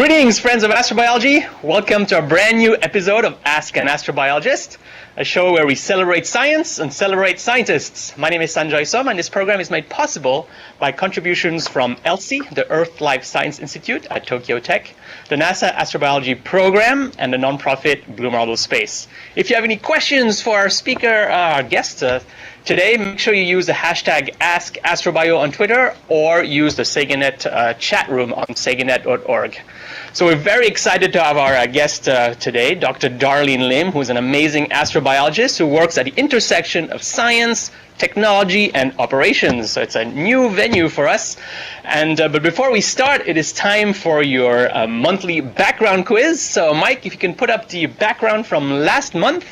Greetings, friends of astrobiology. Welcome to a brand new episode of Ask An Astrobiologist, a show where we celebrate science and celebrate scientists. My name is Sanjoy, and this program is made possible by contributions from ELSI, the Earth Life Science Institute at Tokyo Tech, the NASA Astrobiology Program, and the nonprofit Blue Marble Space. If you have any questions for our speaker, our guest today, make sure you use the hashtag AskAstrobio on Twitter or use the SegaNet chat room on seganet.org. So we're very excited to have our guest today, Dr. Darlene Lim, who's an amazing astrobiologist who works at the intersection of science, technology, and operations. So it's a new venue for us. And but before we start, it is time for your monthly background quiz. So Mike, if you can put up the background from last month.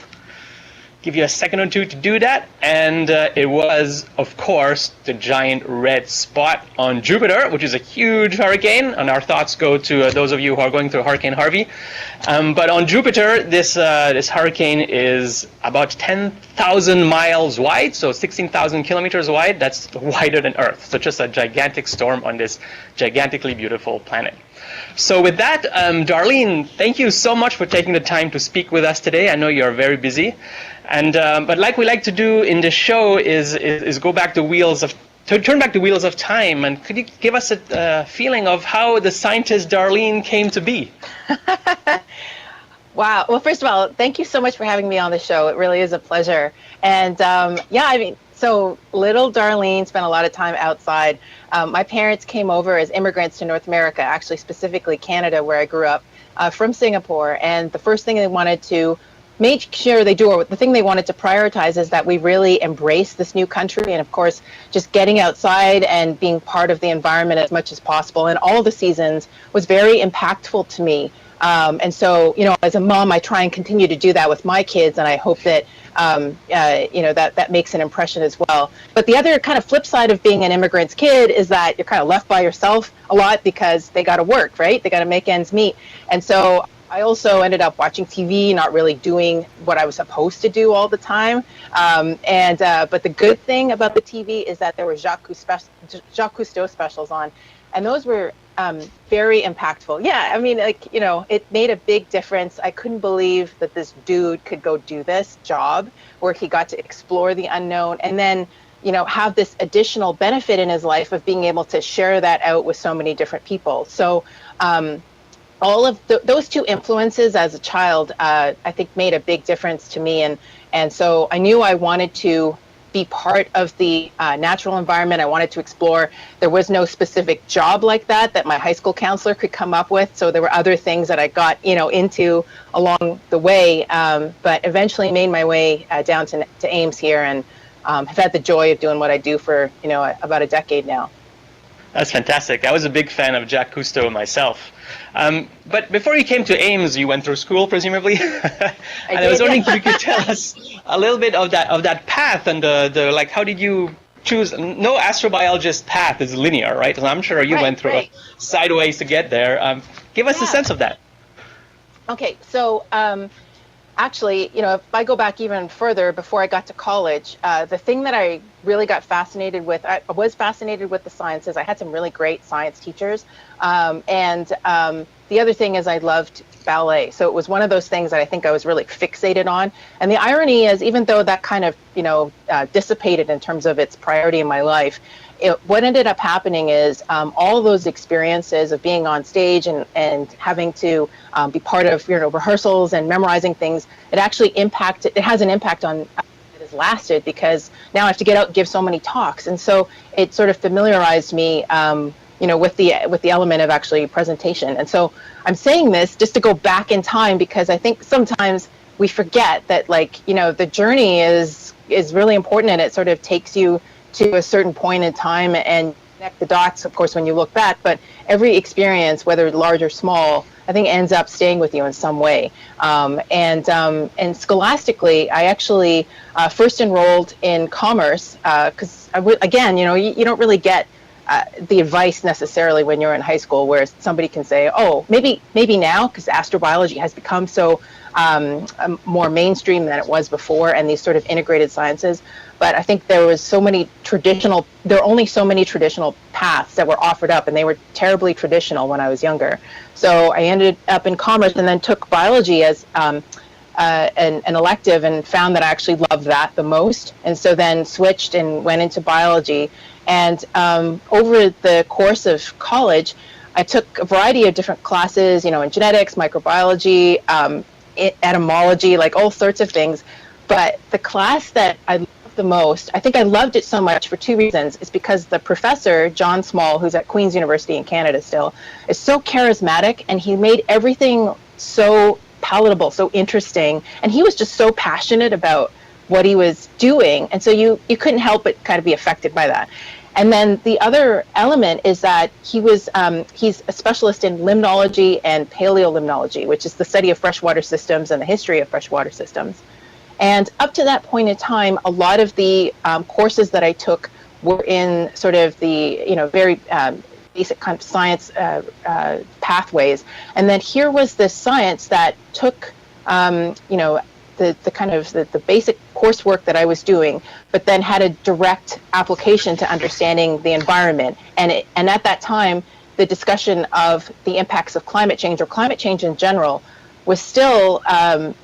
Give you a second or two to do that, and it was, of course, the giant red spot on Jupiter, which is a huge hurricane, and our thoughts go to those of you who are going through Hurricane Harvey. But on Jupiter, this hurricane is about 10,000 miles wide, so 16,000 kilometers wide. That's wider than Earth, so just a gigantic storm on this gigantically beautiful planet. So with that, Darlene, thank you so much for taking the time to speak with us today. I know you're very busy. And but like we like to do in this show is go back the wheels of turn back the wheels of time. And could you give us a feeling of how the scientist Darlene came to be? Wow. Well, first of all, thank you so much for having me on the show. It really is a pleasure. And so little Darlene spent a lot of time outside. My parents came over as immigrants to North America, actually specifically Canada, where I grew up, from Singapore. And the first thing they wanted to make sure they do, or the thing they wanted to prioritize, is that we really embrace this new country. And of course, just getting outside and being part of the environment as much as possible in all the seasons was very impactful to me. And so, as a mom, I try and continue to do that with my kids, and I hope that, that makes an impression as well. But the other kind of flip side of being an immigrant's kid is that you're kind of left by yourself a lot because they got to work, right? They got to make ends meet. And so I also ended up watching TV, not really doing what I was supposed to do all the time. But the good thing about the TV is that there were Jacques Cousteau specials on, and those were very impactful. Yeah, I mean, it made a big difference. I couldn't believe that this dude could go do this job where he got to explore the unknown and then, have this additional benefit in his life of being able to share that out with so many different people. So all of those two influences as a child, I think, made a big difference to me. And so I knew I wanted to be part of the natural environment. I wanted to explore. There was no specific job like that my high school counselor could come up with. So there were other things that I got, into along the way, but eventually made my way down to Ames here, and have had the joy of doing what I do for, about a decade now. That's fantastic. I was a big fan of Jacques Cousteau myself. But before you came to Ames, you went through school, presumably. I was wondering if you could tell us a little bit of that path and the how did you choose? No astrobiologist path is linear, right? So I'm sure you went through sideways to get there. Give us a sense of that. Okay, so actually, if I go back even further, before I got to college, the thing that I really got fascinated with, I was fascinated with the sciences. I had some really great science teachers. The other thing is I loved ballet. So it was one of those things that I think I was really fixated on. And the irony is, even though that kind of, dissipated in terms of its priority in my life, what ended up happening is all of those experiences of being on stage and having to be part of rehearsals and memorizing things, it has an impact on it has lasted, because now I have to get out and give so many talks. And so it sort of familiarized me with the element of actually presentation. And so I'm saying this just to go back in time, because I think sometimes we forget that the journey is really important, and it sort of takes you to a certain point in time and connect the dots, of course, when you look back. But every experience, whether large or small, I think ends up staying with you in some way. And scholastically, I actually first enrolled in commerce because, again, you don't really get the advice necessarily when you're in high school, where somebody can say, oh, maybe now, because astrobiology has become so more mainstream than it was before, and these sort of integrated sciences. But I think there are only so many traditional paths that were offered up, and they were terribly traditional when I was younger. So I ended up in commerce and then took biology as an elective, and found that I actually loved that the most. And so then switched and went into biology. And over the course of college, I took a variety of different classes, in genetics, microbiology, etymology, like all sorts of things. But the class that I loved the most, I think I loved it so much for two reasons. Is because the professor, John Small, who's at Queen's University in Canada still, is so charismatic, and he made everything so palatable, so interesting. And he was just so passionate about what he was doing. And so you couldn't help but kind of be affected by that. And then the other element is that he's a specialist in limnology and paleolimnology, which is the study of freshwater systems and the history of freshwater systems. And up to that point in time, a lot of the courses that I took were in sort of the, very basic kind of science pathways. And then here was this science that took, the kind of the basic coursework that I was doing, but then had a direct application to understanding the environment. And at that time, the discussion of the impacts of climate change, or climate change in general, was still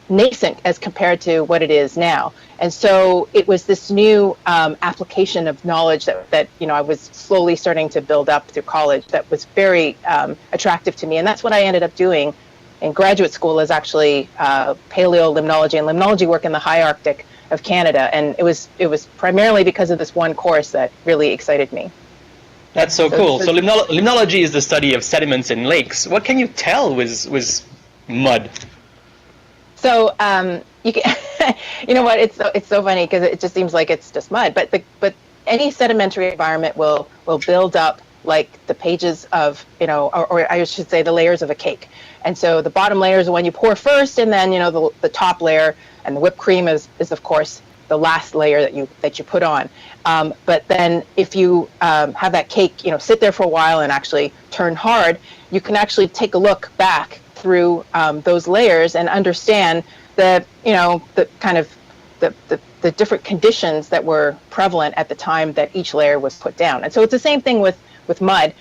nascent as compared to what it is now. And so it was this new application of knowledge that I was slowly starting to build up through college that was very attractive to me. And that's what I ended up doing in graduate school, is actually paleolimnology and limnology work in the high Arctic of Canada. And it was primarily because of this one course that really excited me. That's so cool. So limnology is the study of sediments in lakes. What can you tell with mud? So you can, you know what? It's so funny because it just seems like it's just mud, but any sedimentary environment will build up like the pages of, or I should say the layers of a cake. And so the bottom layer is the one you pour first, and then the top layer and the whipped cream is of course the last layer that you put on. But then if you have that cake sit there for a while and actually turn hard, you can actually take a look back through those layers and understand the kind of the different conditions that were prevalent at the time that each layer was put down. And so it's the same thing with mud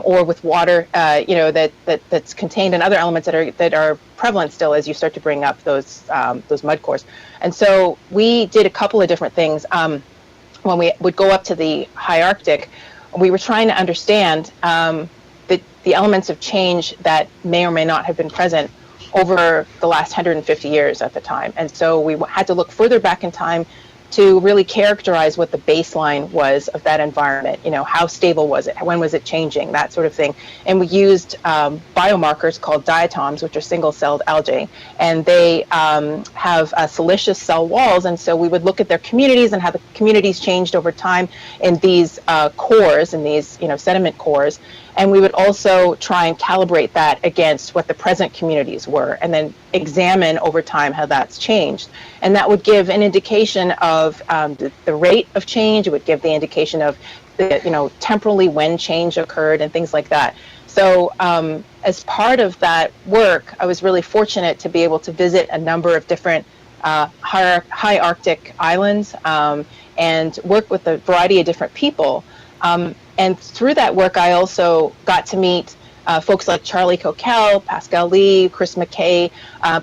or with water, that's contained in other elements that are prevalent still as you start to bring up those mud cores. And so we did a couple of different things. When we would go up to the high Arctic, we were trying to understand the elements of change that may or may not have been present over the last 150 years at the time. And so we had to look further back in time to really characterize what the baseline was of that environment. How stable was it? When was it changing? That sort of thing. And we used biomarkers called diatoms, which are single-celled algae, and they have siliceous cell walls. And so we would look at their communities and how the communities changed over time in these cores, in these sediment cores. And we would also try and calibrate that against what the present communities were, and then examine over time how that's changed. And that would give an indication of the rate of change. It would give the indication of temporally when change occurred and things like that. So as part of that work, I was really fortunate to be able to visit a number of different high Arctic islands and work with a variety of different people. And through that work, I also got to meet folks like Charlie Coquel, Pascal Lee, Chris McKay,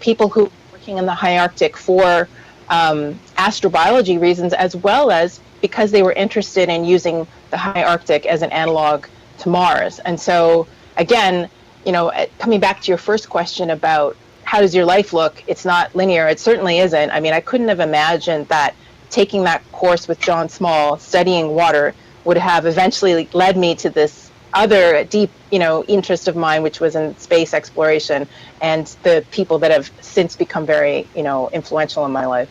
people who were working in the high Arctic for astrobiology reasons, as well as because they were interested in using the high Arctic as an analog to Mars. And so, again, coming back to your first question about how does your life look, it's not linear. It certainly isn't. I mean, I couldn't have imagined that taking that course with John Small, studying water, would have eventually led me to this other deep, interest of mine, which was in space exploration, and the people that have since become very, influential in my life.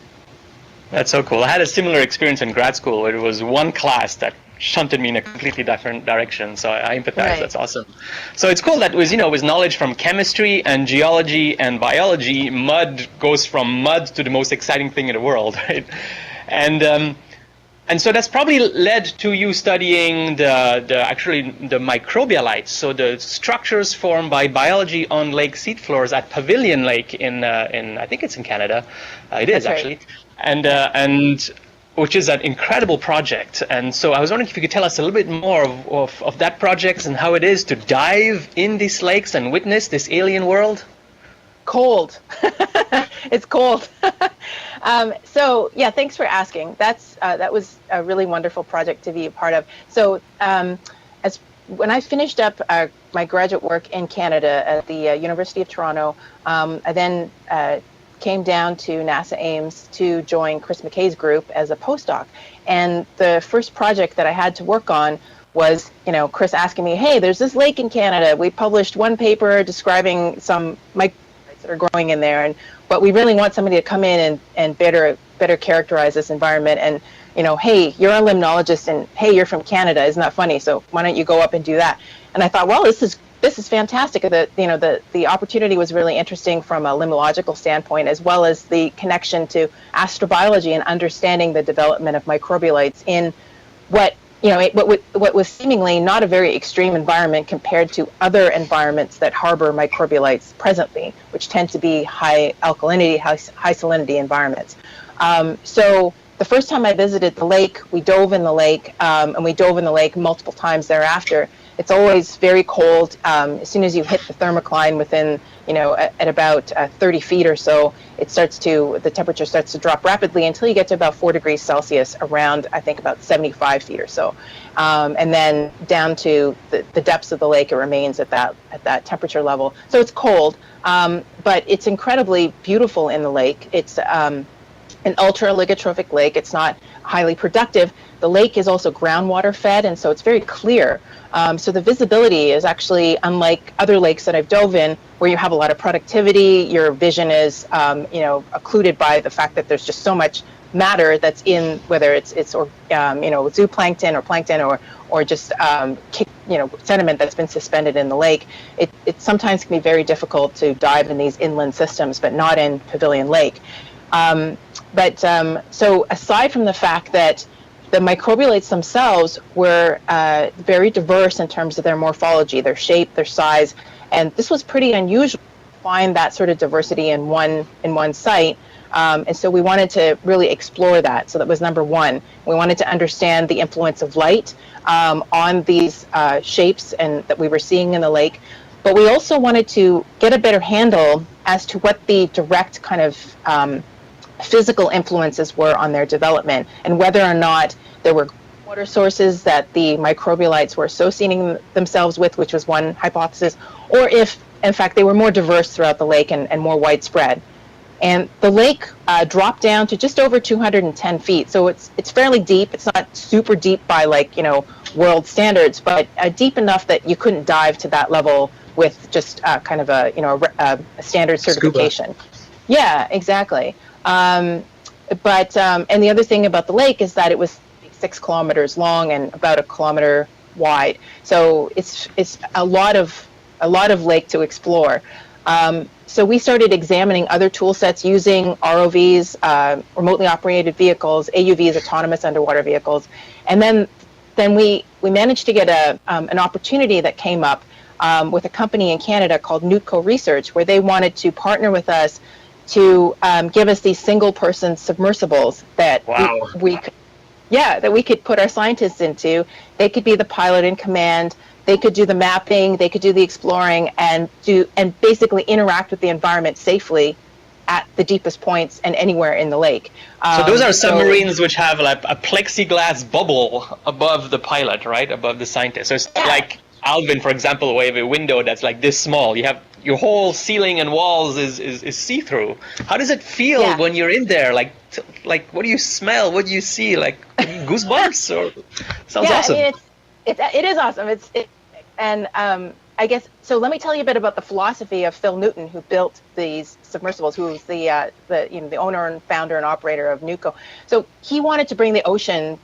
That's so cool. I had a similar experience in grad school where it was one class that shunted me in a completely different direction. So I empathize. Right. That's awesome. So it's cool that with knowledge from chemistry and geology and biology, mud goes from mud to the most exciting thing in the world, right? And so that's probably led to you studying the microbialites, so the structures formed by biology on lake seafloors at Pavilion Lake in I think it's in Canada. It is. That's actually. Right. And which is an incredible project. And so I was wondering if you could tell us a little bit more of that project and how it is to dive in these lakes and witness this alien world. Cold. It's cold. So yeah, thanks for asking. That was a really wonderful project to be a part of. So when I finished up my graduate work in Canada at the University of Toronto, I then came down to NASA Ames to join Chris McKay's group as a postdoc. And the first project that I had to work on was, Chris asking me, hey, there's this lake in Canada. We published one paper describing some microbes that are growing in there, but we really want somebody to come in and better characterize this environment. And hey, you're a limnologist, and hey, you're from Canada. Isn't that funny? So why don't you go up and do that? And I thought, well, this is fantastic. The opportunity was really interesting from a limnological standpoint, as well as the connection to astrobiology and understanding the development of microbialites in what was seemingly not a very extreme environment compared to other environments that harbor microbialites presently, which tend to be high alkalinity, high salinity environments. So the first time I visited the lake, we dove in the lake, and we dove in the lake multiple times thereafter. It's always very cold. As soon as you hit the thermocline within, at about 30 feet or so, the temperature starts to drop rapidly until you get to about 4 degrees Celsius around, I think, about 75 feet or so. And then down to the depths of the lake, it remains at that temperature level. So it's cold, but it's incredibly beautiful in the lake. It's an ultra-oligotrophic lake. It's not highly productive. The lake is also groundwater fed, and so it's very clear. So the visibility is actually unlike other lakes that I've dove in, where you have a lot of productivity. Your vision is, occluded by the fact that there's just so much matter that's in, whether it's zooplankton or plankton or just sediment that's been suspended in the lake. It sometimes can be very difficult to dive in these inland systems, but not in Pavilion Lake. So aside from the fact that the microbialites themselves were very diverse in terms of their morphology, their shape, their size, and this was pretty unusual to find that sort of diversity in one site. And so we wanted to really explore that. So that was number one. We wanted to understand the influence of light on these shapes and that we were seeing in the lake. But we also wanted to get a better handle as to what the direct kind of physical influences were on their development, and whether or not there were water sources that the microbialites were associating themselves with, which was one hypothesis, or if, in fact, they were more diverse throughout the lake and more widespread. And the lake dropped down to just over 210 feet, so it's fairly deep. It's not super deep by world standards, but deep enough that you couldn't dive to that level with just kind of a standard certification. Scuba. Yeah, exactly. And the other thing about the lake is that it was 6 kilometers long and about 1 kilometer wide. So it's a lot of lake to explore. So we started examining other tool sets using ROVs, remotely operated vehicles, AUVs, autonomous underwater vehicles, and then we managed to get an opportunity that came up with a company in Canada called Nutco Research, where they wanted to partner with us to give us these single-person submersibles that we could put our scientists into. They could be the pilot in command. They could do the mapping. They could do the exploring and basically interact with the environment safely at the deepest points and anywhere in the lake. So those are submarines which have like a plexiglass bubble above the pilot, right, above the scientist. So it's like Alvin, for example, where you have a window that's like this small. You have your whole ceiling and walls is see-through. How does it feel when you're in there? Like what do you smell? What do you see? Like goosebumps? Or sounds awesome. I mean, it is awesome. I guess so. Let me tell you a bit about the philosophy of Phil Newton, who built these submersibles, who was the owner and founder and operator of Nutco. So he wanted to bring the oceans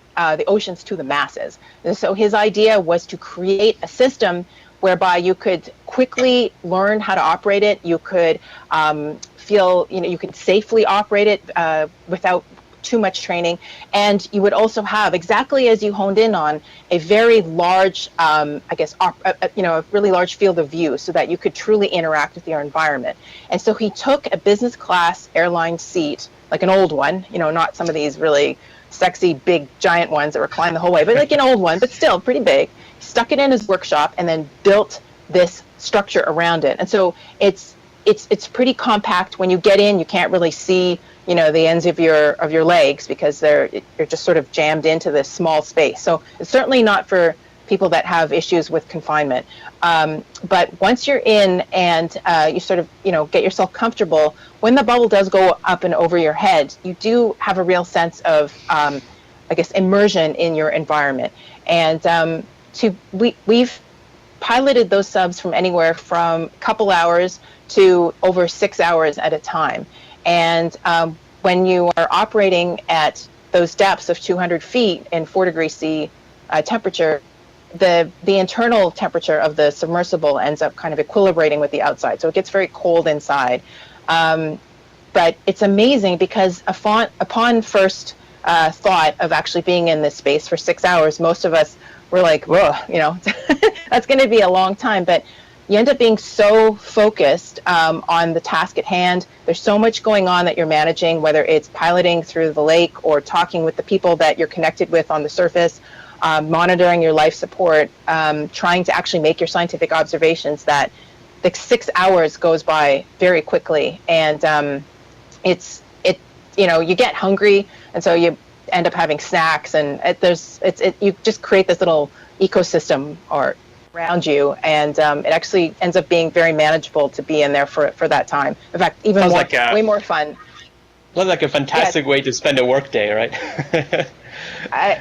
to the masses. And so his idea was to create a system whereby you could quickly learn how to operate it. You could you could safely operate it without too much training, and you would also have, exactly as you honed in on, a very large, a really large field of view, so that you could truly interact with your environment. And so he took a business class airline seat, like an old one, not some of these really sexy, big, giant ones that recline the whole way, but like an old one, but still pretty big. Stuck it in his workshop and then built this structure around it. And so it's pretty compact. When you get in, you can't really see, you know, the ends of your legs because you're just sort of jammed into this small space. So it's certainly not for people that have issues with confinement. But once you're in and you sort of, you know, get yourself comfortable, when the bubble does go up and over your head, you do have a real sense of, I guess, immersion in your environment. And we've piloted those subs from anywhere from a couple hours to over 6 hours at a time. And when you are operating at those depths of 200 feet in 4 degrees C temperature, the internal temperature of the submersible ends up kind of equilibrating with the outside. So it gets very cold inside. But it's amazing because upon first thought of actually being in this space for 6 hours, most of us were like, whoa, you know, that's going to be a long time. But you end up being so focused on the task at hand. There's so much going on that you're managing, whether it's piloting through the lake or talking with the people that you're connected with on the surface, monitoring your life support, trying to actually make your scientific observations, that the 6 hours goes by very quickly. And you know, you get hungry, and so you end up having snacks, and you just create this little ecosystem around you, and it actually ends up being very manageable to be in there for that time. In fact, even way more fun. Sounds like a fantastic way to spend a work day, right?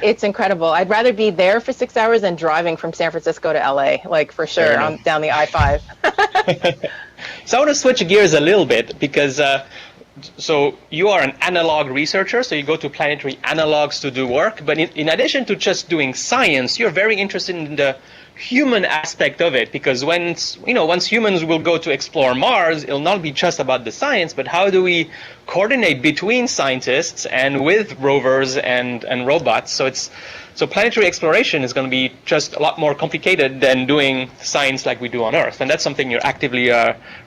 It's incredible. I'd rather be there for 6 hours than driving from San Francisco to LA, like for sure, down the I-5. So I want to switch gears a little bit because so you are an analog researcher, so you go to planetary analogs to do work, but in addition to just doing science, you're very interested in the human aspect of it, because once humans will go to explore Mars, it'll not be just about the science, but how do we coordinate between scientists and with rovers and robots. So planetary exploration is going to be just a lot more complicated than doing science like we do on Earth, and that's something you're actively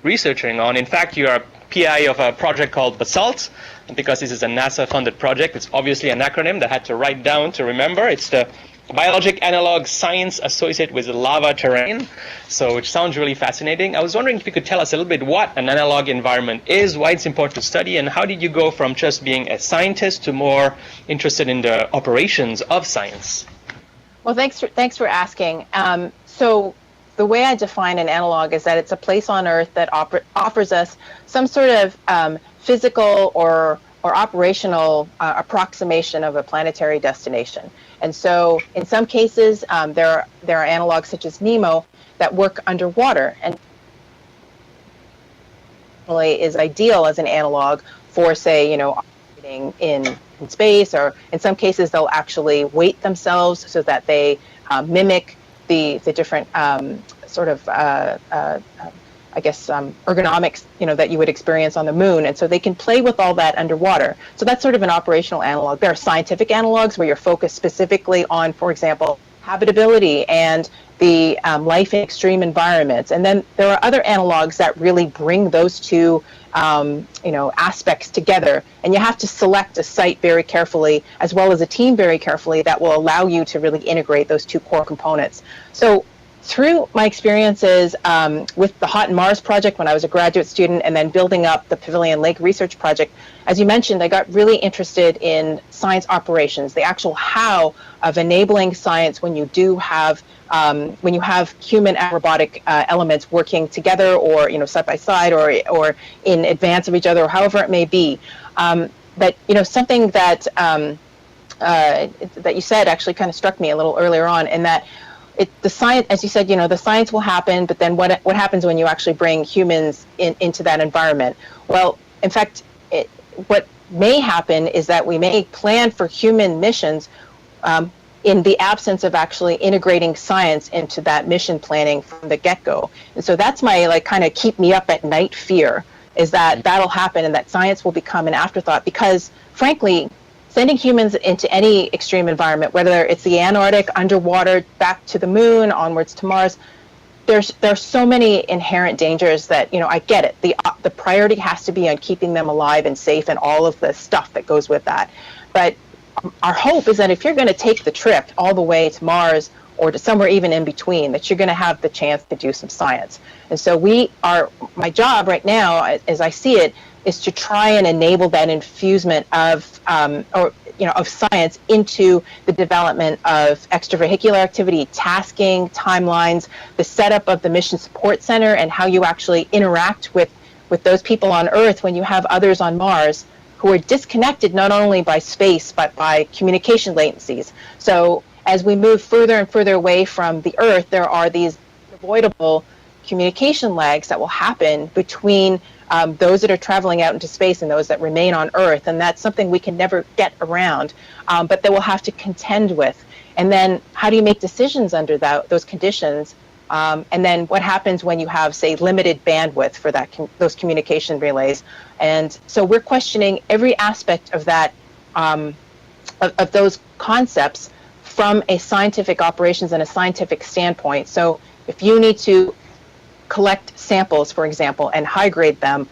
researching on. In fact, you're a PI of a project called BASALT, and because this is a NASA-funded project, it's obviously an acronym that I had to write down to remember. It's the Biologic Analog Science Associated with Lava Terrain, so which sounds really fascinating. I was wondering if you could tell us a little bit what an analog environment is, why it's important to study, and how did you go from just being a scientist to more interested in the operations of science? Well, thanks for asking. So the way I define an analog is that it's a place on Earth that offers us some sort of physical or operational approximation of a planetary destination. And so in some cases, there are analogs such as NEMO that work underwater, and is ideal as an analog for, say, operating in space, or in some cases they'll actually weight themselves so that they mimic the different ergonomics, that you would experience on the moon. And so they can play with all that underwater. So that's sort of an operational analog. There are scientific analogs where you're focused specifically on, for example, habitability and the life in extreme environments. And then there are other analogs that really bring those two aspects together. And you have to select a site very carefully, as well as a team very carefully, that will allow you to really integrate those two core components. So through my experiences with the Hot Mars project when I was a graduate student, and then building up the Pavilion Lake Research Project, as you mentioned, I got really interested in science operations, the actual how of enabling science when you do have human and robotic elements working together, or side by side, or in advance of each other, or however it may be. But something that that you said actually kind of struck me a little earlier on, in that the science, as you said, the science will happen, but then what happens when you actually bring humans into that environment? Well, in fact, what may happen is that we may plan for human missions in the absence of actually integrating science into that mission planning from the get-go. And so that's my kind of keep me up at night fear, is that that'll happen and that science will become an afterthought, because frankly, sending humans into any extreme environment, whether it's the Antarctic, underwater, back to the moon, onwards to Mars, there's so many inherent dangers that, I get it. The priority has to be on keeping them alive and safe and all of the stuff that goes with that. But our hope is that if you're going to take the trip all the way to Mars or to somewhere even in between, that you're going to have the chance to do some science. And so my job right now, as I see it, is to try and enable that infusement of, of science into the development of extravehicular activity, tasking, timelines, the setup of the Mission Support Center, and how you actually interact with those people on Earth when you have others on Mars who are disconnected not only by space, but by communication latencies. So as we move further and further away from the Earth, there are these unavoidable communication lags that will happen between those that are traveling out into space and those that remain on Earth. And that's something we can never get around, but that we'll have to contend with. And then how do you make decisions under those conditions? And then what happens when you have, say, limited bandwidth for those communication relays? And so we're questioning every aspect of that, of those concepts from a scientific operations and a scientific standpoint. So if you need to collect samples, for example, and high grade them,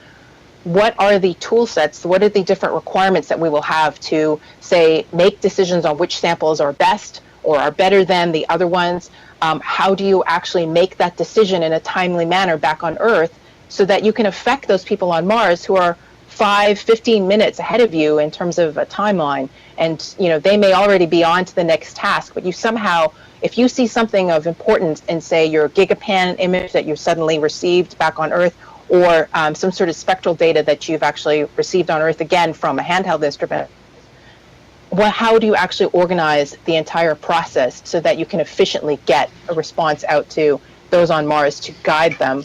what are the tool sets, what are the different requirements that we will have to, say, make decisions on which samples are best or are better than the other ones? How do you actually make that decision in a timely manner back on Earth so that you can affect those people on Mars who are 15 minutes ahead of you in terms of a timeline? And they may already be on to the next task, but you somehow, if you see something of importance in, say, your gigapan image that you suddenly received back on Earth, or some sort of spectral data that you've actually received on Earth, again, from a handheld instrument, how do you actually organize the entire process so that you can efficiently get a response out to those on Mars to guide them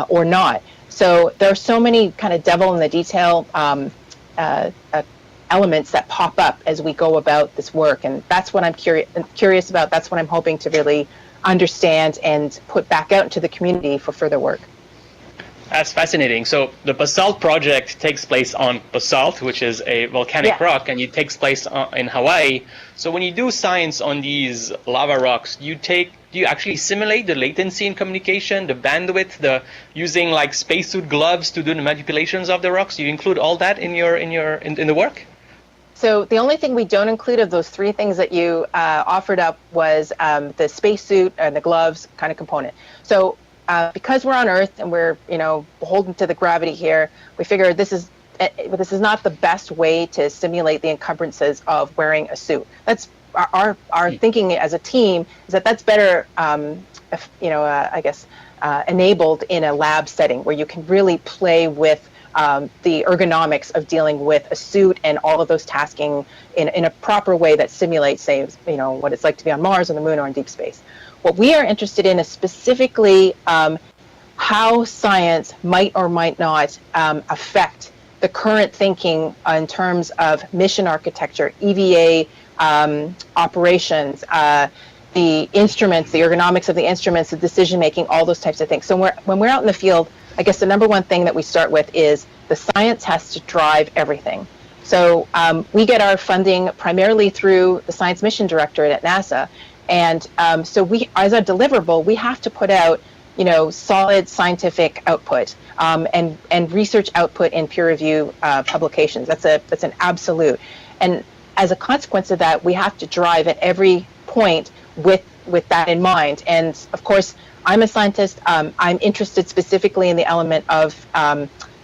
or not? So there are so many kind of devil in the detail elements that pop up as we go about this work, and that's what I'm curious about. That's what I'm hoping to really understand and put back out into the community for further work. That's fascinating. So the basalt project takes place on basalt, which is a volcanic rock, and it takes place in Hawaii. So when you do science on these lava rocks, do you actually simulate the latency in communication, the bandwidth, using like spacesuit gloves to do the manipulations of the rocks? Do you include all that in the work? So the only thing we don't include of those three things that you offered up was the spacesuit and the gloves kind of component. So because we're on Earth and we're beholden to the gravity here, we figure this is not the best way to simulate the encumbrances of wearing a suit. That's our thinking as a team, is that that's better, enabled in a lab setting where you can really play with the ergonomics of dealing with a suit and all of those tasking in a proper way that simulates, say, what it's like to be on Mars, on the Moon, or in deep space. What we are interested in is specifically how science might or might not affect the current thinking in terms of mission architecture, EVA operations, the instruments, the ergonomics of the instruments, the decision making, all those types of things. So when we're out in the field, I guess the number one thing that we start with is the science has to drive everything. So we get our funding primarily through the Science Mission Directorate at NASA. And so we, as a deliverable, we have to put out, solid scientific output and research output in peer review publications. That's an absolute. And as a consequence of that, we have to drive at every point with that in mind. And of course, I'm a scientist. I'm interested specifically in the element of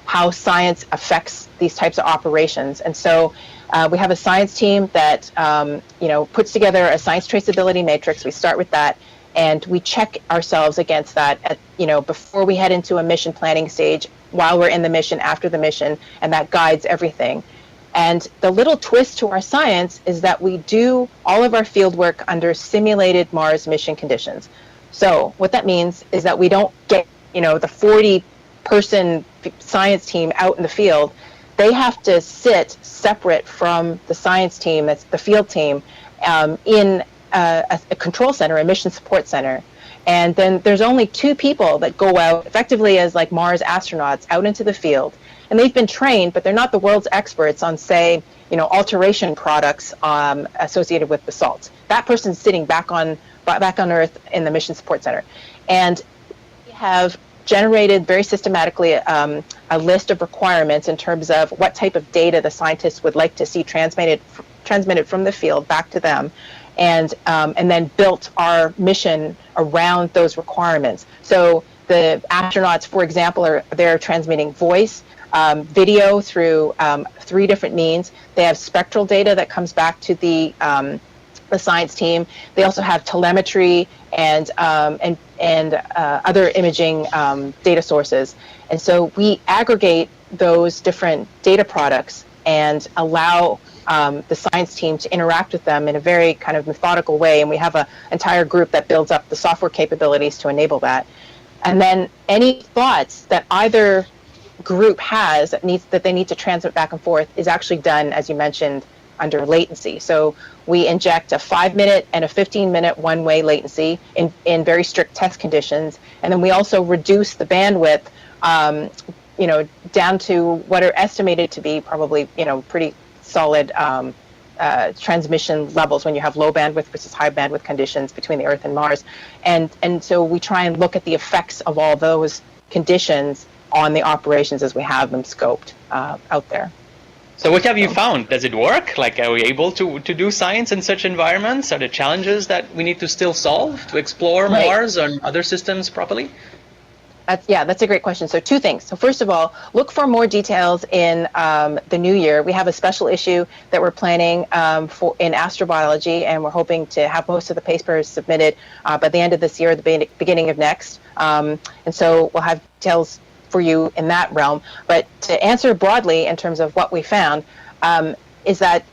how science affects these types of operations. And so we have a science team that puts together a science traceability matrix. We start with that, and we check ourselves against that before we head into a mission planning stage, while we're in the mission, after the mission, and that guides everything. And the little twist to our science is that we do all of our field work under simulated Mars mission conditions. So what that means is that we don't get the 40-person science team out in the field. They have to sit separate from the science team, that's the field team, in a control center, a mission support center. And then there's only two people that go out effectively as like Mars astronauts out into the field. And they've been trained, but they're not the world's experts on, say, alteration products associated with basalt. That person's sitting back on Earth in the mission support center. And we have generated very systematically a list of requirements in terms of what type of data the scientists would like to see transmitted transmitted from the field back to them, and then built our mission around those requirements. So the astronauts, for example, they're transmitting voice, video through 3 different means. They have spectral data that comes back to the science team. They also have telemetry and other imaging data sources. And so we aggregate those different data products and allow the science team to interact with them in a very kind of methodical way. And we have an entire group that builds up the software capabilities to enable that. And then any thoughts that either group has that they need to transmit back and forth is actually done, as you mentioned, under latency. So we inject a 5-minute and a 15-minute one-way latency in very strict test conditions, and then we also reduce the bandwidth, down to what are estimated to be probably pretty solid transmission levels when you have low bandwidth versus high bandwidth conditions between the Earth and Mars, and so we try and look at the effects of all those conditions on the operations as we have them scoped out there. So what have you found? Does it work? Like, are we able to do science in such environments? Are there challenges that we need to still solve to explore Mars and other systems properly? That's a great question. So 2 things. So first of all, look for more details in the new year. We have a special issue that we're planning in Astrobiology, and we're hoping to have most of the papers submitted by the end of this year, or the beginning of next. And so we'll have details for you in that realm. But to answer broadly in terms of what we found, is that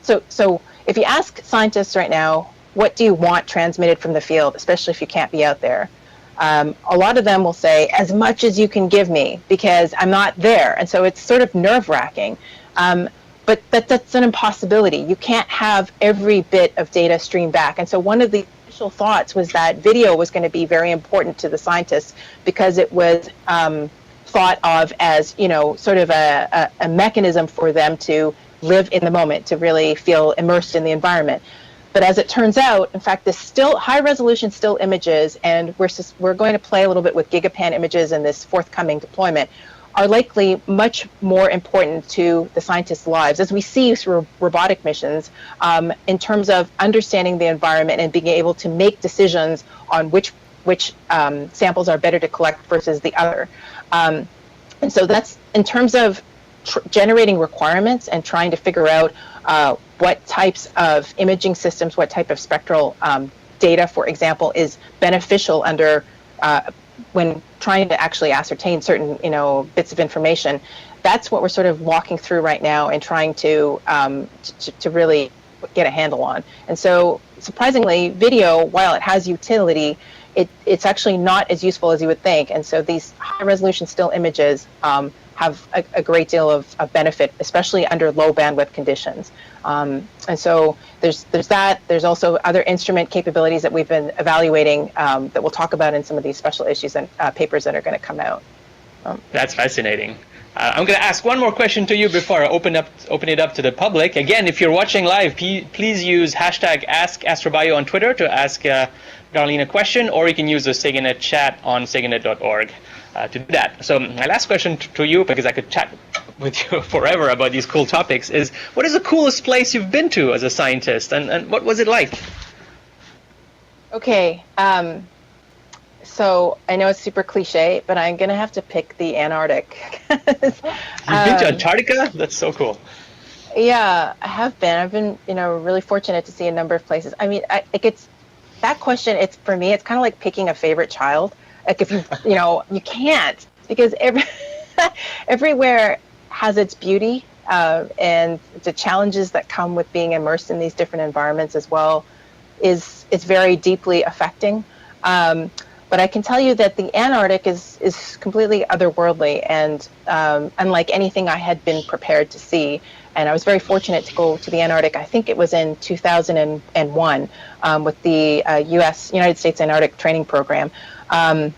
so if you ask scientists right now, what do you want transmitted from the field, especially if you can't be out there? A lot of them will say, as much as you can give me, because I'm not there. And so it's sort of nerve-wracking. But that's an impossibility. You can't have every bit of data streamed back. And so one of the initial thoughts was that video was going to be very important to the scientists, because it was thought of as, sort of a mechanism for them to live in the moment, to really feel immersed in the environment. But as it turns out, in fact, this still high-resolution still images, and we're going to play a little bit with gigapan images in this forthcoming deployment, are likely much more important to the scientists' lives, as we see through robotic missions, in terms of understanding the environment and being able to make decisions on which samples are better to collect versus the other. And so that's in terms of generating requirements and trying to figure out what types of imaging systems, what type of spectral data, for example, is beneficial under when trying to actually ascertain certain bits of information. That's what we're sort of walking through right now and trying to really get a handle on. And so surprisingly, video, while it has utility, it's actually not as useful as you would think. And so these high resolution still images have a great deal of benefit, especially under low bandwidth conditions. And so there's that. There's also other instrument capabilities that we've been evaluating that we'll talk about in some of these special issues and papers that are going to come out. That's fascinating. I'm going to ask one more question to you before I open it up to the public. Again, if you're watching live, please use hashtag AskAstrobio on Twitter to ask Darlene a question, or you can use the SegaNet chat on seganet.org to do that. So my last question to you, because I could chat with you forever about these cool topics, is what is the coolest place you've been to as a scientist, and what was it like? Okay. So I know it's super cliche, but I'm going to have to pick the Antarctic. You've been to Antarctica? That's so cool. Yeah, I have been. I've been, really fortunate to see a number of places. I mean, that question, for me, it's kind of like picking a favorite child. Like if you can't, because everywhere has its beauty, and the challenges that come with being immersed in these different environments as well is very deeply affecting. But I can tell you that the Antarctic is completely otherworldly and unlike anything I had been prepared to see. And I was very fortunate to go to the Antarctic. I think it was in 2001 with the United States Antarctic Training Program. So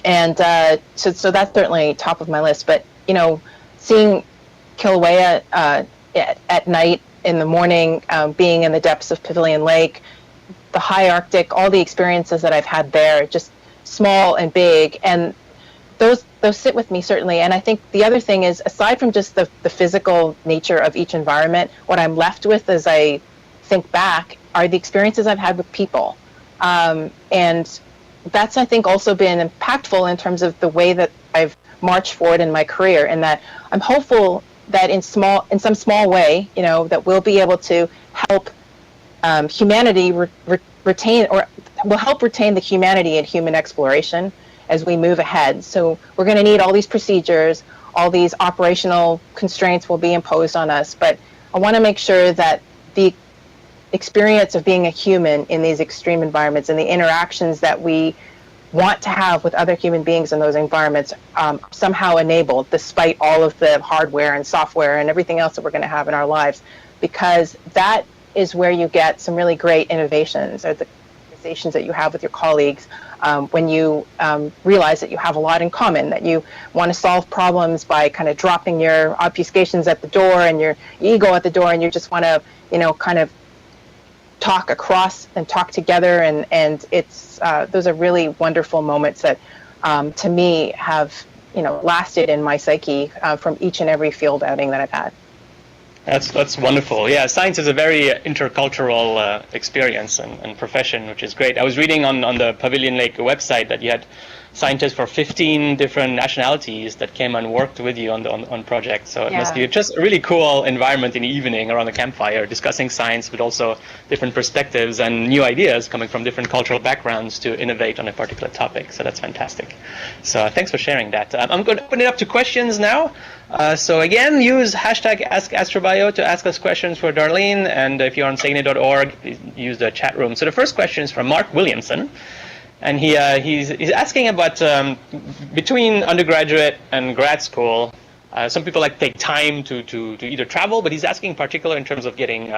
that's certainly top of my list. But, seeing Kilauea at night, in the morning, being in the depths of Pavilion Lake, the high Arctic, all the experiences that I've had there, just small and big. And those sit with me certainly. And I think the other thing is, aside from just the physical nature of each environment, what I'm left with as I think back are the experiences I've had with people. And that's, I think, also been impactful in terms of the way that I've marched forward in my career, and that I'm hopeful that in some small way, that we'll be able to help humanity retain, or will help retain the humanity in human exploration as we move ahead. So we're going to need all these procedures, all these operational constraints will be imposed on us, but I want to make sure that the experience of being a human in these extreme environments and the interactions that we want to have with other human beings in those environments somehow enabled, despite all of the hardware and software and everything else that we're going to have in our lives, because that is where you get some really great innovations, or the conversations that you have with your colleagues when you realize that you have a lot in common, that you want to solve problems by kind of dropping your obfuscations at the door and your ego at the door, and you just want to, kind of talk across and talk together, and it's those are really wonderful moments that to me have lasted in my psyche from each and every field outing that I've had. That's wonderful. Yeah, science is a very intercultural experience and profession, which is great. I was reading on the Pavilion Lake website that you had scientists for 15 different nationalities that came and worked with you on projects. So it must be just a really cool environment in the evening around the campfire, discussing science, but also different perspectives and new ideas coming from different cultural backgrounds to innovate on a particular topic. So that's fantastic. So thanks for sharing that. I'm going to open it up to questions now. So again, use hashtag AskAstrobio to ask us questions for Darlene, and if you're on sagene.org, use the chat room. So the first question is from Mark Williamson, and he's asking about between undergraduate and grad school, some people like take time to either travel, but he's asking in particular in terms of getting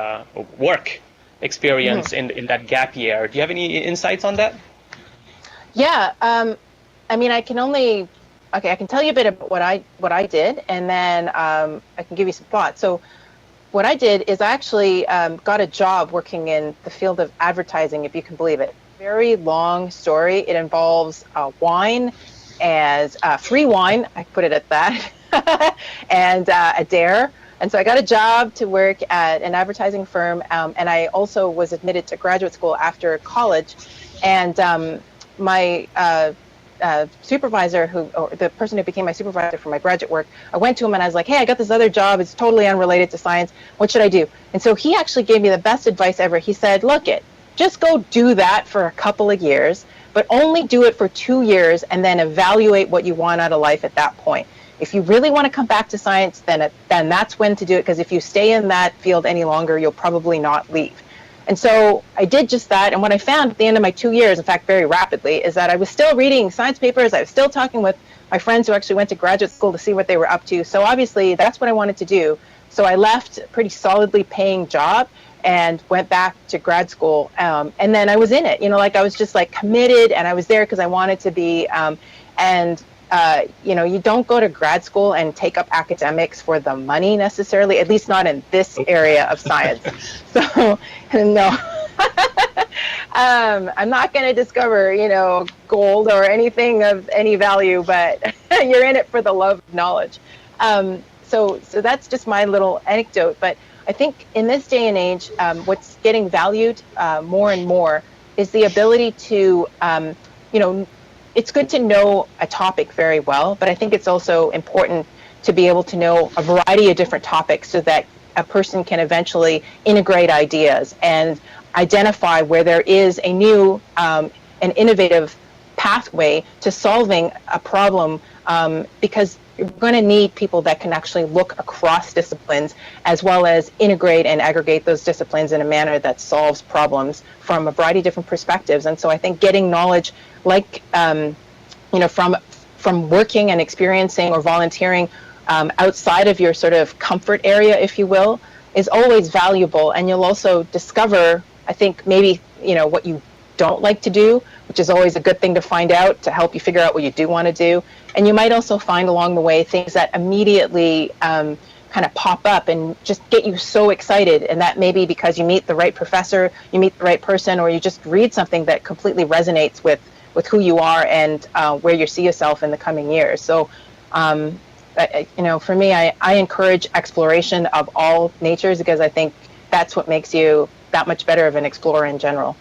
work experience in that gap year. Do you have any insights on that? Yeah, I mean, I can tell you a bit about what I did, and then I can give you some thoughts. So what I did is I actually got a job working in the field of advertising, if you can believe it. Very long story. It involves wine, as free wine, I put it at that, and a dare. And so I got a job to work at an advertising firm, and I also was admitted to graduate school after college. And my supervisor, or the person who became my supervisor for my graduate work, I went to him and I was like, hey, I got this other job. It's totally unrelated to science. What should I do? And so he actually gave me the best advice ever. He said, just go do that for a couple of years, but only do it for 2 years and then evaluate what you want out of life at that point. If you really want to come back to science, then that's when to do it, because if you stay in that field any longer, you'll probably not leave. And so I did just that, and what I found at the end of my 2 years, in fact, very rapidly, is that I was still reading science papers, I was still talking with my friends who actually went to graduate school to see what they were up to, so obviously that's what I wanted to do. So I left a pretty solidly paying job and went back to grad school, and then I was in it, I was just committed, and I was there because I wanted to be, you don't go to grad school and take up academics for the money necessarily, at least not in this area of science. So, no. I'm not going to discover, gold or anything of any value, but you're in it for the love of knowledge. So that's just my little anecdote. But I think in this day and age, what's getting valued more and more is the ability to, it's good to know a topic very well, but I think it's also important to be able to know a variety of different topics so that a person can eventually integrate ideas and identify where there is a new and innovative pathway to solving a problem, because you're going to need people that can actually look across disciplines as well as integrate and aggregate those disciplines in a manner that solves problems from a variety of different perspectives. And so I think getting knowledge from working and experiencing or volunteering outside of your sort of comfort area, if you will, is always valuable. And you'll also discover, I think, maybe, what you don't like to do, which is always a good thing to find out to help you figure out what you do want to do. And you might also find along the way things that immediately kind of pop up and just get you so excited. And that may be because you meet the right professor, you meet the right person, or you just read something that completely resonates with with who you are and where you see yourself in the coming years. So, for me, I encourage exploration of all natures because I think that's what makes you that much better of an explorer in general.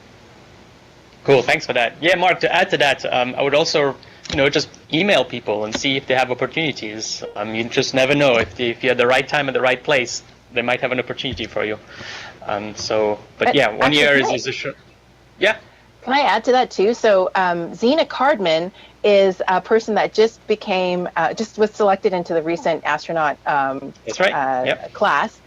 Cool, thanks for that. Yeah, Mark, to add to that, I would also, just email people and see if they have opportunities. You just never know. If you're at the right time at the right place, they might have an opportunity for you. But yeah, 1 year is a short. Yeah. Can I add to that too? So Zena Cardman is a person that just was selected into the recent astronaut That's right. class.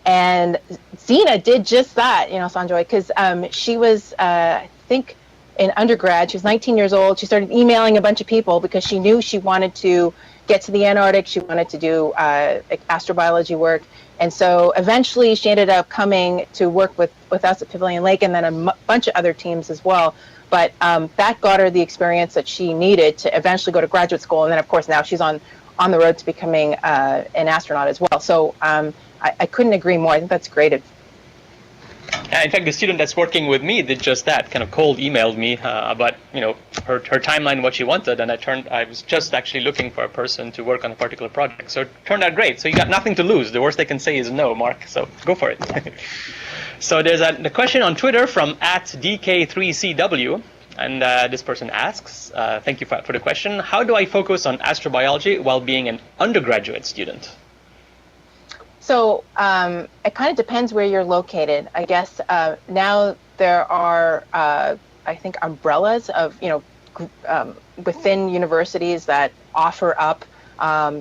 And Zena did just that, Sanjoy, because she was, I think, in undergrad. She was 19 years old. She started emailing a bunch of people because she knew she wanted to get to the Antarctic. She wanted to do astrobiology work. And so eventually she ended up coming to work with us at Toillion Lake and then a bunch of other teams as well. But that got her the experience that she needed to eventually go to graduate school. And then, of course, now she's on the road to becoming an astronaut as well. So I couldn't agree more. I think that's great. In fact, the student that's working with me did just that. Kind of cold emailed me about her timeline, what she wanted, and I was just actually looking for a person to work on a particular project. So it turned out great. So you got nothing to lose. The worst they can say is no, Mark. So go for it. So there's a question on Twitter from @DK3CW, and this person asks, "Thank you for the question. How do I focus on astrobiology while being an undergraduate student?" So it kind of depends where you're located. I guess now there are, I think, umbrellas of, within universities that offer up,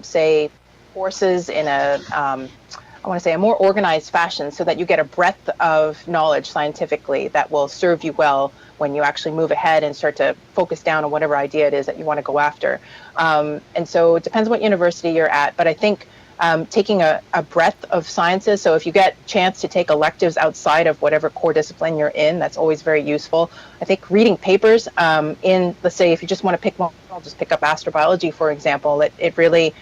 say, courses in I want to say a more organized fashion so that you get a breadth of knowledge scientifically that will serve you well when you actually move ahead and start to focus down on whatever idea it is that you want to go after. And so it depends what university you're at, but I think taking a breadth of sciences. So if you get a chance to take electives outside of whatever core discipline you're in, that's always very useful. I think reading papers let's say if you just want to pick one, I'll just pick up astrobiology, for example. It really,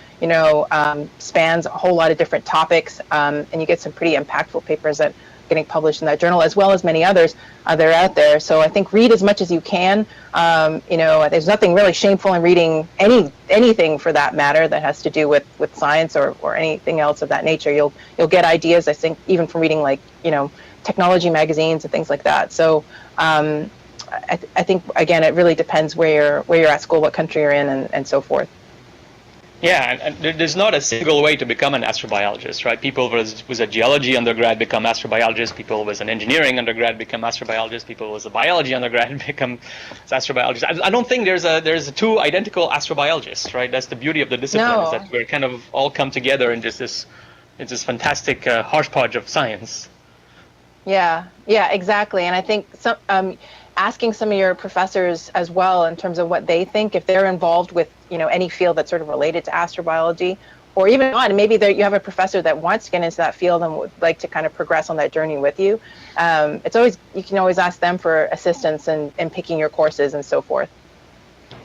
spans a whole lot of different topics, and you get some pretty impactful papers that getting published in that journal, as well as many others that are out there. So I think read as much as you can. There's nothing really shameful in reading anything for that matter that has to do with science or anything else of that nature. You'll get ideas, I think, even from reading technology magazines and things like that. So I think again, it really depends where you're at school, what country you're in, and so forth. Yeah, and there's not a single way to become an astrobiologist, right? People with a geology undergrad become astrobiologists. People with an engineering undergrad become astrobiologists. People with a biology undergrad become astrobiologists. I don't think there's two identical astrobiologists, right? That's the beauty of the discipline, is that we're kind of all come together in just this fantastic hodgepodge of science. Yeah, exactly. And I think asking some of your professors as well in terms of what they think, if they're involved with any field that's sort of related to astrobiology, or even not, maybe you have a professor that wants to get into that field and would like to kind of progress on that journey with you. You can always ask them for assistance in picking your courses and so forth.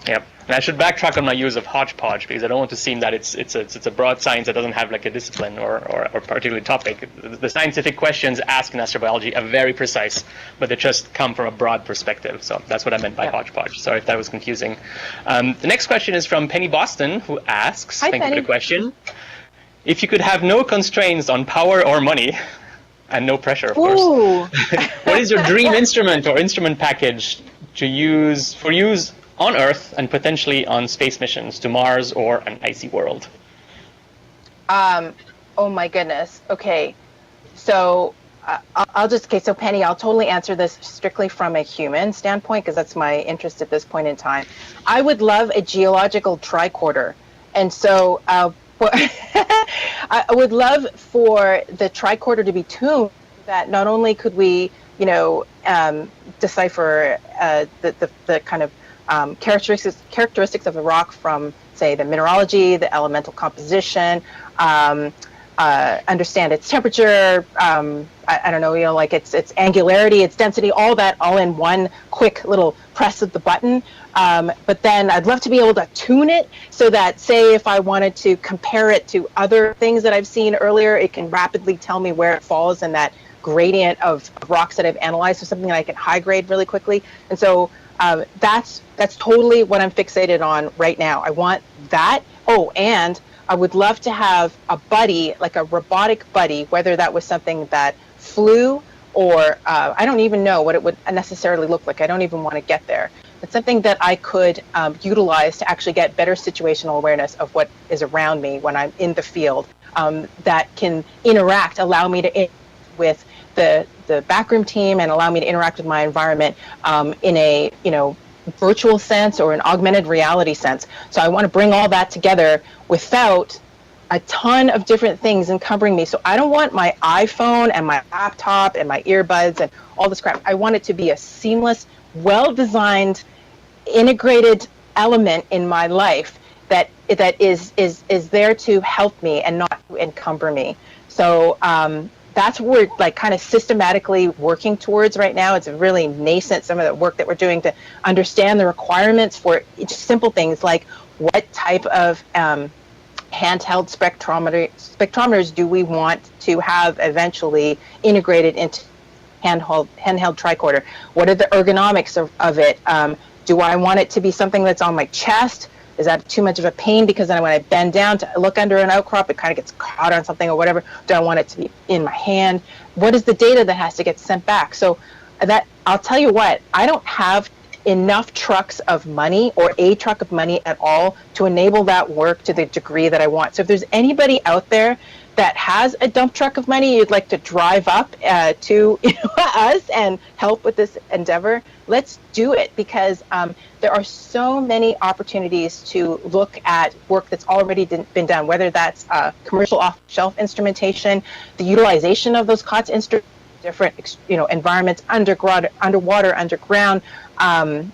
Yep. And I should backtrack on my use of hodgepodge because I don't want to seem that it's a broad science that doesn't have like a discipline or particular topic. The scientific questions asked in astrobiology are very precise, but they just come from a broad perspective. So that's what I meant by hodgepodge. Sorry if that was confusing. The next question is from Penny Boston, who asks, Hi, thank Penny. you for the question. If you could have no constraints on power or money, and no pressure, of course, what is your dream instrument or instrument package to use on Earth and potentially on space missions to Mars or an icy world? Oh my goodness. Okay. So so Penny, I'll totally answer this strictly from a human standpoint because that's my interest at this point in time. I would love a geological tricorder. And so I would love for the tricorder to be tuned that not only could we, decipher the kind of characteristics of the rock from, say, the mineralogy, the elemental composition, understand its temperature, I don't know, its angularity, its density, all that all in one quick little press of the button. But then I'd love to be able to tune it so that, say, if I wanted to compare it to other things that I've seen earlier, it can rapidly tell me where it falls in that gradient of rocks that I've analyzed, or something that I can high grade really quickly. And so That's totally what I'm fixated on right now. I want that. Oh, and I would love to have a buddy, like a robotic buddy, whether that was something that flew or I don't even know what it would necessarily look like. I don't even want to get there. But something that I could utilize to actually get better situational awareness of what is around me when I'm in the field, that can allow me to interact with the backroom team and allow me to interact with my environment in a virtual sense or an augmented reality sense. So I want to bring all that together without a ton of different things encumbering me. So I don't want my iPhone and my laptop and my earbuds and all this crap. I want it to be a seamless, well-designed, integrated element in my life that is there to help me and not to encumber me. So that's what we're like kind of systematically working towards right now. It's really nascent, some of the work that we're doing to understand the requirements for just simple things like what type of handheld spectrometers do we want to have eventually integrated into handheld tricorder? What are the ergonomics of it? Do I want it to be something that's on my chest? Is that too much of a pain? Because then when I bend down to look under an outcrop, it kind of gets caught on something or whatever. Do I want it to be in my hand? What is the data that has to get sent back? So that, I'll tell you what, I don't have enough trucks of money or a truck of money at all to enable that work to the degree that I want. So if there's anybody out there that has a dump truck of money you'd like to drive up to us and help with this endeavor, let's do it, because there are so many opportunities to look at work that's already been done, whether that's commercial off-the-shelf instrumentation, the utilization of those COTS instruments, different environments, underwater, underground, on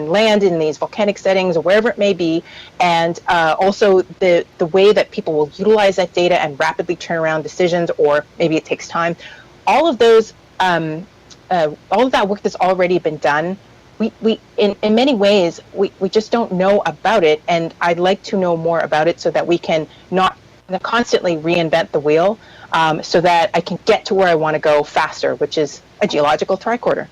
land, in these volcanic settings, or wherever it may be, and also the way that people will utilize that data and rapidly turn around decisions, or maybe it takes time. All of those, all of that work that's already been done, we in many ways we just don't know about it, and I'd like to know more about it so that we can not constantly reinvent the wheel, so that I can get to where I want to go faster, which is a geological tricorder.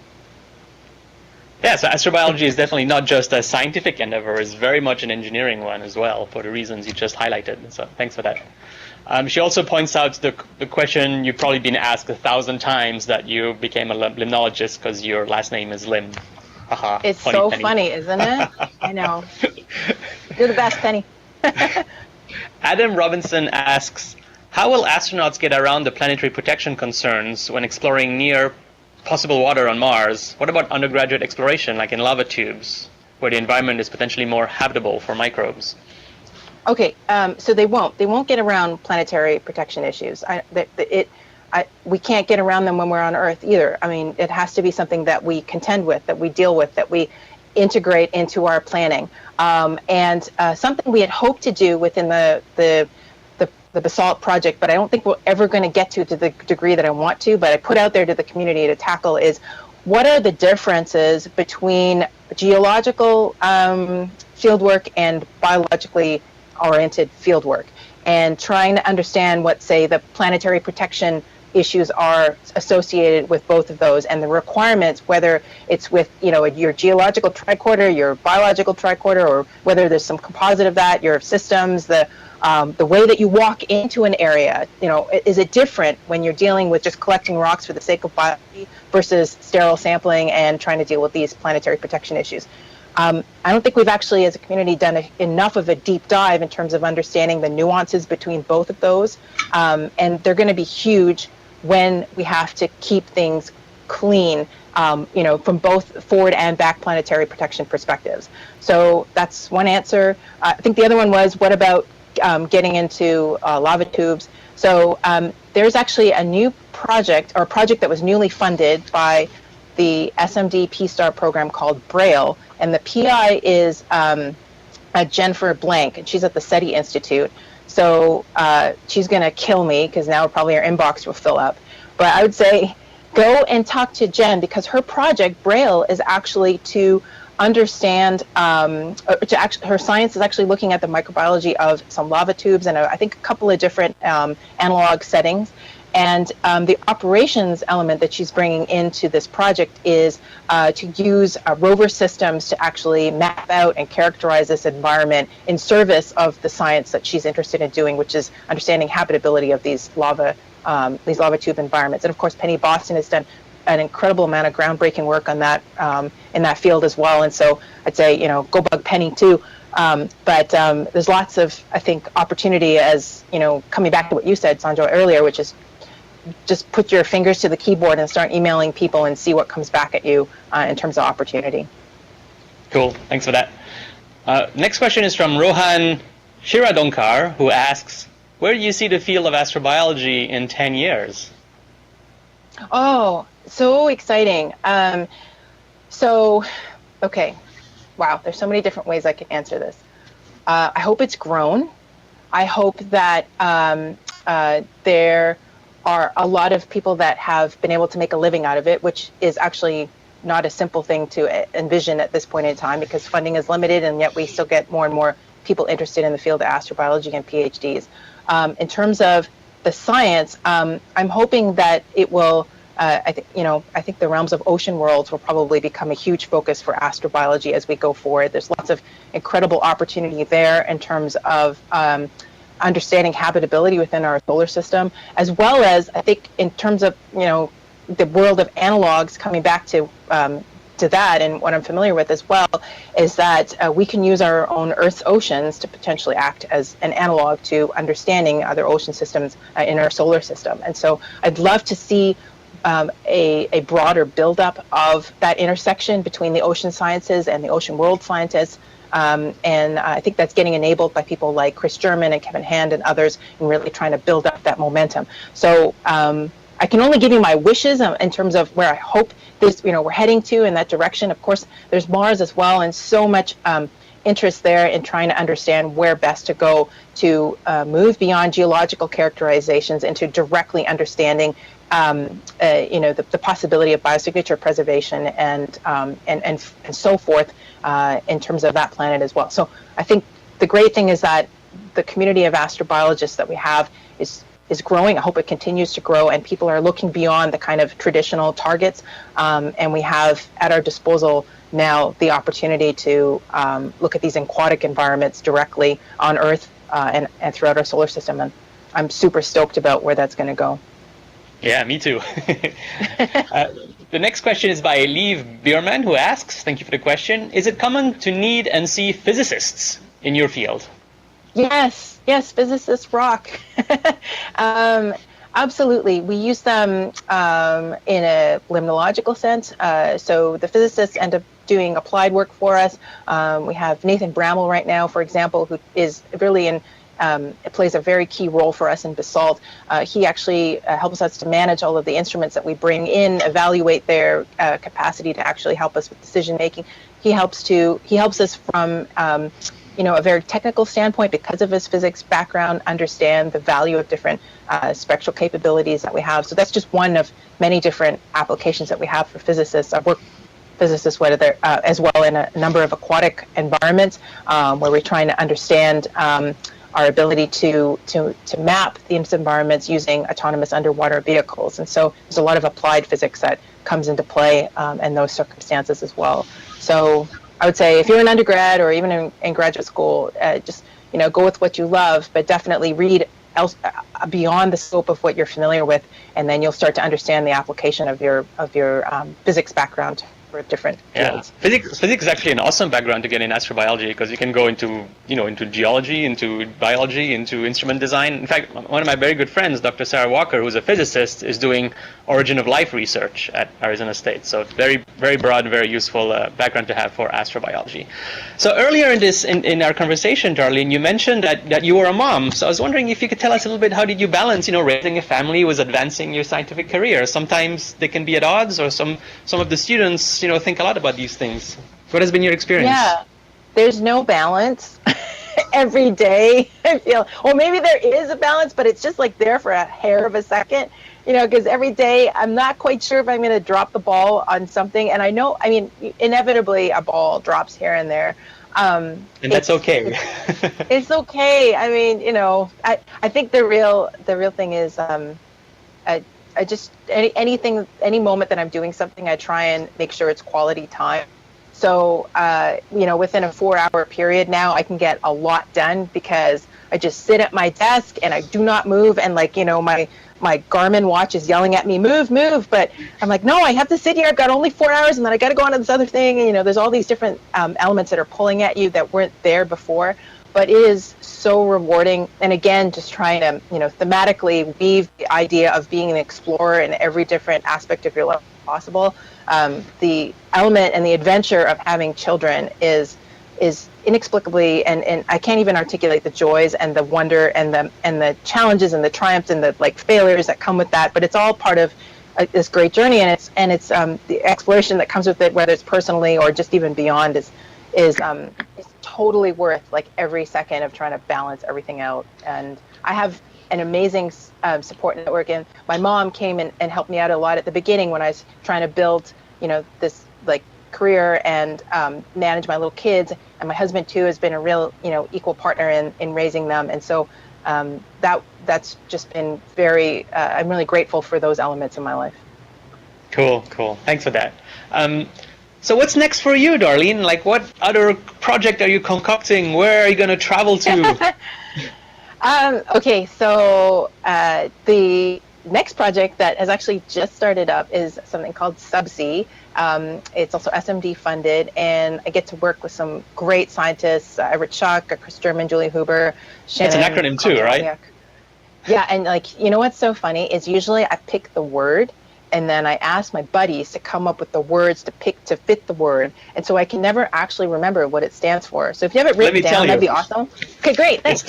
Yeah, so astrobiology is definitely not just a scientific endeavor, it's very much an engineering one as well, for the reasons you just highlighted. So thanks for that. She also points out the question you've probably been asked 1,000 times, that you became a limnologist because your last name is Lim. Haha. It's so funny, isn't it? I know. You're the best, Penny. Adam Robinson asks, how will astronauts get around the planetary protection concerns when exploring near possible water on Mars? What about undergraduate exploration, like in lava tubes, where the environment is potentially more habitable for microbes? Okay, so they won't get around planetary protection issues. We can't get around them when we're on Earth either. I mean, it has to be something that we contend with, that we deal with, that we integrate into our planning. And something we had hoped to do within the basalt project, but I don't think we're ever going to get to the degree that I want to, but I put out there to the community to tackle, is what are the differences between geological fieldwork and biologically oriented fieldwork, and trying to understand what, say, the planetary protection issues are associated with both of those, and the requirements, whether it's with your geological tricorder, your biological tricorder, or whether there's some composite of that, your systems, the way that you walk into an area, is it different when you're dealing with just collecting rocks for the sake of biology versus sterile sampling and trying to deal with these planetary protection issues? I don't think we've actually, as a community, done enough of a deep dive in terms of understanding the nuances between both of those, and they're going to be huge when we have to keep things clean, from both forward and back planetary protection perspectives. So that's one answer. I think the other one was, what about getting into lava tubes? So there's actually a new project, or a project that was newly funded by the SMD P-STAR program called Braille, and the PI is Jennifer Blank, and she's at the SETI Institute. So she's going to kill me, because now probably her inbox will fill up. But I would say go and talk to Jen, because her project, Braille, is actually to understand, her science is actually looking at the microbiology of some lava tubes and I think a couple of different analog settings. And the operations element that she's bringing into this project is to use rover systems to actually map out and characterize this environment in service of the science that she's interested in doing, which is understanding habitability of these lava tube environments. And of course, Penny Boston has done an incredible amount of groundbreaking work on that in that field as well. And so I'd say, go bug Penny too. But there's lots of, I think, opportunity as, coming back to what you said, Sanjoy, earlier, which is just put your fingers to the keyboard and start emailing people and see what comes back at you in terms of opportunity. Cool. Thanks for that. Next question is from Rohan Shiradonkar, who asks, where do you see the field of astrobiology in 10 years? Oh, so exciting. Okay. Wow, there's so many different ways I could answer this. I hope it's grown. I hope that there are a lot of people that have been able to make a living out of it, which is actually not a simple thing to envision at this point in time because funding is limited, and yet we still get more and more people interested in the field of astrobiology and PhDs. In terms of the science, I'm hoping that it will. I think the realms of ocean worlds will probably become a huge focus for astrobiology as we go forward. There's lots of incredible opportunity there in terms of understanding habitability within our solar system, as well as I think in terms of the world of analogs. Coming back to that, and what I'm familiar with as well is that we can use our own Earth's oceans to potentially act as an analog to understanding other ocean systems in our solar system. And so I'd love to see a broader buildup of that intersection between the ocean sciences and the ocean world scientists. And I think that's getting enabled by people like Chris German and Kevin Hand and others in really trying to build up that momentum. So I can only give you my wishes in terms of where I hope this, we're heading to in that direction. Of course, there's Mars as well, and so much interest there in trying to understand where best to go to move beyond geological characterizations into directly understanding the possibility of biosignature preservation and so forth in terms of that planet as well. So I think the great thing is that the community of astrobiologists that we have is growing. I hope it continues to grow, and people are looking beyond the kind of traditional targets, and we have at our disposal now the opportunity to look at these aquatic environments directly on Earth and throughout our solar system. And I'm super stoked about where that's going to go. Yeah, me too. The next question is by Liv Bierman, who asks, thank you for the question, is it common to need and see physicists in your field? Yes, physicists rock. Absolutely. We use them in a limnological sense. So the physicists end up doing applied work for us. We have Nathan Bramall right now, for example, who is really it plays a very key role for us in basalt. He actually helps us to manage all of the instruments that we bring in, evaluate their capacity to actually help us with decision making. He helps us from a very technical standpoint, because of his physics background, understand the value of different spectral capabilities that we have. So that's just one of many different applications that we have for physicists. I work physicists as well in a number of aquatic environments where we're trying to understand our ability to map these environments using autonomous underwater vehicles. And so there's a lot of applied physics that comes into play in those circumstances as well. So I would say if you're an undergrad or even in graduate school, just go with what you love, but definitely read beyond the scope of what you're familiar with, and then you'll start to understand the application of your physics background for different fields. Physics is actually an awesome background to get in astrobiology, because you can go into geology, into biology, into instrument design. In fact, one of my very good friends, Dr. Sarah Walker, who's a physicist, is doing origin of life research at Arizona State. So very, very broad, very useful background to have for astrobiology. So earlier in our conversation, Darlene, you mentioned that you were a mom. So I was wondering if you could tell us a little bit, how did you balance, raising a family with advancing your scientific career? Sometimes they can be at odds, or some of the students think a lot about these things. What has been your experience? Yeah, there's no balance every day. I feel, or maybe there is a balance, but it's just like there for a hair of a second, because every day I'm not quite sure if I'm going to drop the ball on something. And inevitably a ball drops here and there. And that's okay. It's okay. I think the real thing is, I just any moment that I'm doing something, I try and make sure it's quality time. So within a 4-hour period now, I can get a lot done because I just sit at my desk and I do not move. And my Garmin watch is yelling at me, move, move. But I'm like, no, I have to sit here. I've got only 4 hours, and then I got to go on to this other thing. And there's all these different elements that are pulling at you that weren't there before. But it is so rewarding. And again, just trying to, thematically weave the idea of being an explorer in every different aspect of your life possible. The element and the adventure of having children is inexplicably, and I can't even articulate the joys and the wonder and the challenges and the triumphs and the failures that come with that. But it's all part of this great journey, and it's the exploration that comes with it, whether it's personally or just even beyond, is totally worth every second of trying to balance everything out. And I have an amazing support network, and my mom came and helped me out a lot at the beginning when I was trying to build this career and manage my little kids, and my husband too has been a real equal partner in raising them. And so that's just been very I'm really grateful for those elements in my life. Cool. Thanks for that. So what's next for you, Darlene? What other project are you concocting? Where are you going to travel to? Okay, so the next project that has actually just started up is something called Subsea. It's also SMD funded, and I get to work with some great scientists, Everett Schuck, Chris German, Julie Huber, Shannon. That's an acronym too, right? Yeah, and what's so funny is usually I pick the word, and then I ask my buddies to come up with the words to fit the word, and so I can never actually remember what it stands for. So if you have it written down, that'd be awesome. Okay, great, thanks.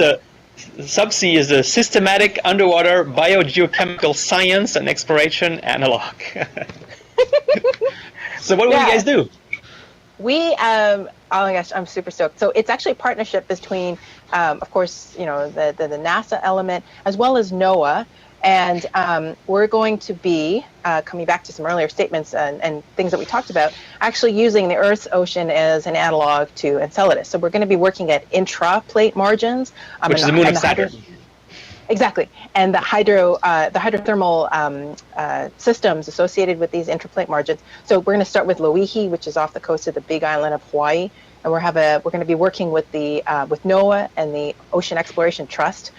Subsea is the Systematic Underwater Biogeochemical Science and Exploration Analog. So what will you guys do? We, oh my gosh, I'm super stoked. So it's actually a partnership between, of course, the NASA element as well as NOAA. And we're going to be, coming back to some earlier statements and things that we talked about, actually using the Earth's ocean as an analog to Enceladus. So we're going to be working at intraplate margins. Which is the moon of Saturn. Exactly. And the hydrothermal systems associated with these intraplate margins. So we're going to start with Loihi, which is off the coast of the Big Island of Hawaii. And we're going to be working with with NOAA and the Ocean Exploration Trust,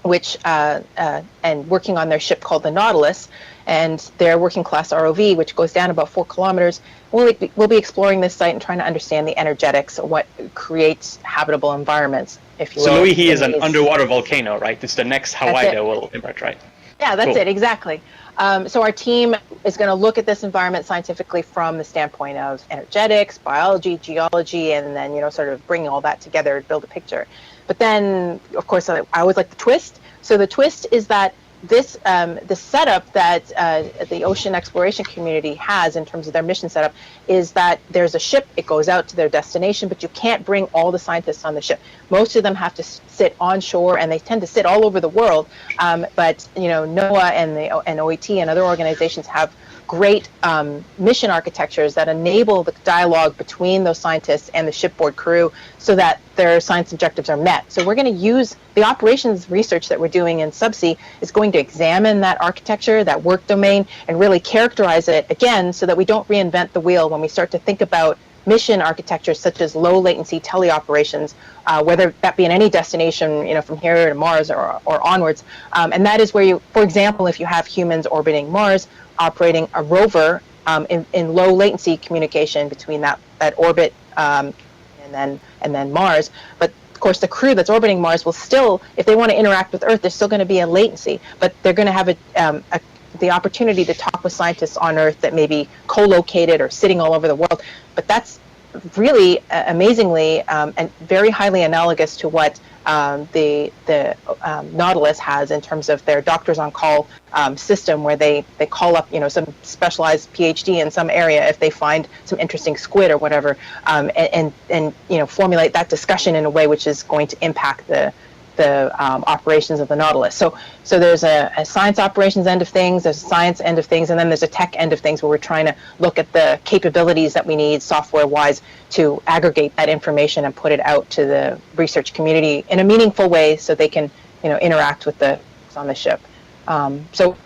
which and working on their ship called the Nautilus, and their working class ROV, which goes down about 4 kilometers. We'll be exploring this site and trying to understand the energetics of what creates habitable environments, if you will. So Loihi is an underwater volcano, right? It's the next Hawaii that will emerge, right? Yeah, that's it, exactly. So our team is going to look at this environment scientifically from the standpoint of energetics, biology, geology, and then sort of bringing all that together to build a picture. But then, of course, I always like the twist. So the twist is that the setup that the ocean exploration community has in terms of their mission setup is that there's a ship, it goes out to their destination, but you can't bring all the scientists on the ship. Most of them have to sit onshore, and they tend to sit all over the world. But NOAA and OET and other organizations have great mission architectures that enable the dialogue between those scientists and the shipboard crew so that their science objectives are met. So we're going to use the operations research that we're doing in Subsea is going to examine that architecture, that work domain, and really characterize it again so that we don't reinvent the wheel when we start to think about mission architectures such as low latency teleoperations, whether that be in any destination, from here to Mars or onwards. And that is where you, for example, if you have humans orbiting Mars, operating a rover in low latency communication between that orbit and then Mars. But of course, the crew that's orbiting Mars will still, if they want to interact with Earth, there's still going to be a latency, but they're going to have the opportunity to talk with scientists on Earth that may be co-located or sitting all over the world. But that's really amazingly and very highly analogous to what the Nautilus has in terms of their doctors on call system, where they call up some specialized PhD in some area if they find some interesting squid or whatever, and formulate that discussion in a way which is going to impact the operations of the Nautilus. So there's a science operations end of things, there's a science end of things, and then there's a tech end of things where we're trying to look at the capabilities that we need software-wise to aggregate that information and put it out to the research community in a meaningful way so they can interact with the on the ship. So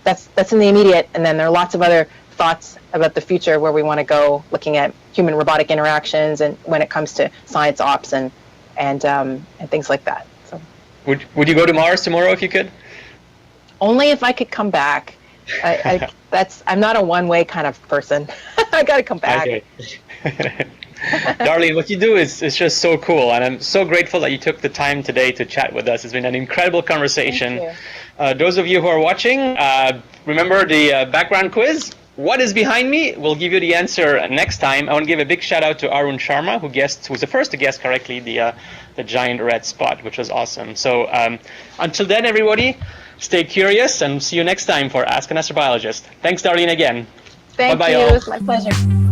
that's in the immediate, and then there are lots of other thoughts about the future where we want to go, looking at human robotic interactions and when it comes to science ops and things like that. So would you go to Mars tomorrow if you could? only if I could come back. I'm not a one-way kind of person. I got to come back. Okay. Darlene, what you do is just so cool, and I'm so grateful that you took the time today to chat with us. It's been an incredible conversation. Those of you who are watching, remember the background quiz? What is behind me? We'll give you the answer next time. I want to give a big shout out to Arun Sharma, who was the first to guess correctly the giant red spot, which was awesome. So until then, everybody, stay curious, and see you next time for Ask an Astrobiologist. Thanks, Darlene, again. Thank Bye-bye, you. all. It was my pleasure.